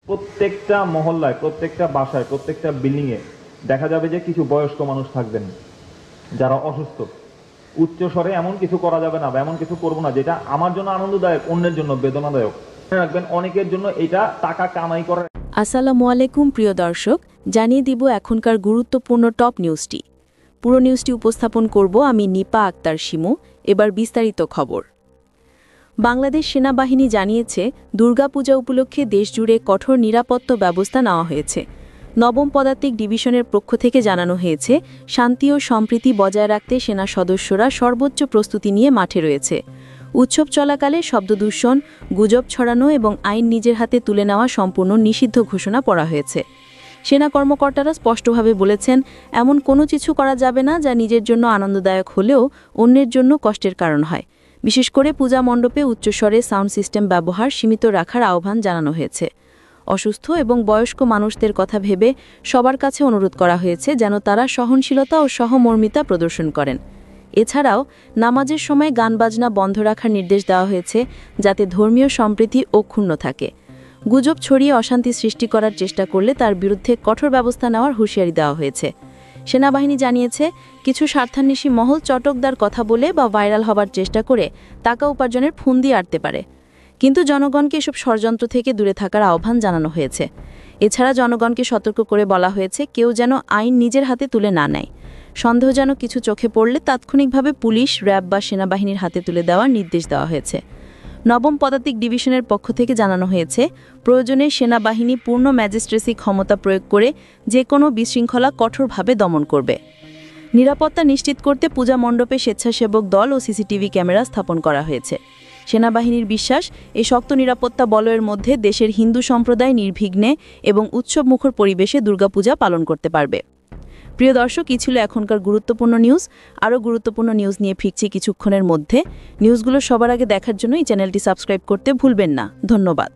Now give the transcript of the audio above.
প্রত্যেকটা মহল্লায়, প্রত্যেকটা বাসায়, প্রত্যেকটা বিল্ডিংয়ে দেখা যাবে যে কিছু বয়স্ক মানুষ থাকবেন যারা অসুস্থ। উচ্চ স্বরে এমন কিছু করা যাবে না বা এমন কিছু করবো না যেটা আমার জন্য আনন্দদায়ক, অন্যের জন্য বেদনাদায়ক। মনে রাখবেন, অনেকের জন্য এটা টাকা কামাই করার। আসসালামু আলাইকুম প্রিয় দর্শক, জানিয়ে দিব এখনকার গুরুত্বপূর্ণ টপ নিউজটি। পুরো নিউজটি উপস্থাপন করব আমি নিপা আক্তার শিমু। এবার বিস্তারিত খবর। বাংলাদেশ সেনাবাহিনী জানিয়েছে, দুর্গাপূজা উপলক্ষে দেশজুড়ে কঠোর নিরাপত্তা ব্যবস্থা নেওয়া হয়েছে। নবম পদাতিক ডিভিশনের পক্ষ থেকে জানানো হয়েছে, শান্তি ও সম্প্রীতি বজায় রাখতে সেনা সদস্যরা সর্বোচ্চ প্রস্তুতি নিয়ে মাঠে রয়েছে। উৎসব চলাকালে শব্দদূষণ, গুজব ছড়ানো এবং আইন নিজের হাতে তুলে নেওয়া সম্পূর্ণ নিষিদ্ধ ঘোষণা করা হয়েছে। সেনা কর্মকর্তারা স্পষ্টভাবে বলেছেন, এমন কোনো কিছু করা যাবে না যা নিজের জন্য আনন্দদায়ক হলেও অন্যের জন্য কষ্টের কারণ হয়। বিশেষ করে পূজা মণ্ডপে উচ্চস্বরে সাউন্ড সিস্টেম ব্যবহার সীমিত রাখার আহ্বান জানানো হয়েছে। অসুস্থ এবং বয়স্ক মানুষদের কথা ভেবে সবার কাছে অনুরোধ করা হয়েছে যেন তারা সহনশীলতা ও সহমর্মিতা প্রদর্শন করেন। এছাড়াও নামাজের সময় গান বাজনা বন্ধ রাখার নির্দেশ দেওয়া হয়েছে, যাতে ধর্মীয় সম্প্রীতি অক্ষুণ্ণ থাকে। গুজব ছড়িয়ে অশান্তি সৃষ্টি করার চেষ্টা করলে তার বিরুদ্ধে কঠোর ব্যবস্থা নেওয়ার হুঁশিয়ারি দেওয়া হয়েছে। সেনাবাহিনী জানিয়েছে, কিছু স্বার্থান্বেষী মহল চটকদার কথা বলে বা ভাইরাল হবার চেষ্টা করে টাকা উপার্জনের ফন্দি আটতে পারে। কিন্তু জনগণকে এসব ষড়যন্ত্র থেকে দূরে থাকার আহ্বান জানানো হয়েছে। এছাড়া জনগণকে সতর্ক করে বলা হয়েছে, কেউ যেন আইন নিজের হাতে তুলে না নেয়। সন্দেহজনক কিছু চোখে পড়লে তাৎক্ষণিকভাবে পুলিশ, র্যাব বা সেনাবাহিনীর হাতে তুলে দেওয়ার নির্দেশ দেওয়া হয়েছে। নবম পদাতিক ডিভিশনের পক্ষ থেকে জানানো হয়েছে, প্রয়োজনে সেনাবাহিনী পূর্ণ ম্যাজিস্ট্রেসি ক্ষমতা প্রয়োগ করে যে কোনো বিশৃঙ্খলা কঠোরভাবে দমন করবে। নিরাপত্তা নিশ্চিত করতে পূজা মণ্ডপে স্বেচ্ছাসেবক দল ও সিসিটিভি ক্যামেরা স্থাপন করা হয়েছে। সেনাবাহিনীর বিশ্বাস, এই শক্ত নিরাপত্তা বলয়ের মধ্যে দেশের হিন্দু সম্প্রদায় নির্বিঘ্নে এবং উৎসবমুখর পরিবেশে দুর্গাপূজা পালন করতে পারবে। প্রিয় দর্শক, এই ছিল এখনকার গুরুত্বপূর্ণ নিউজ। আরও গুরুত্বপূর্ণ নিউজ নিয়ে ফিরছি কিছুক্ষণের মধ্যে। নিউজগুলো সবার আগে দেখার জন্য এই চ্যানেলটি সাবস্ক্রাইব করতে ভুলবেন না। ধন্যবাদ।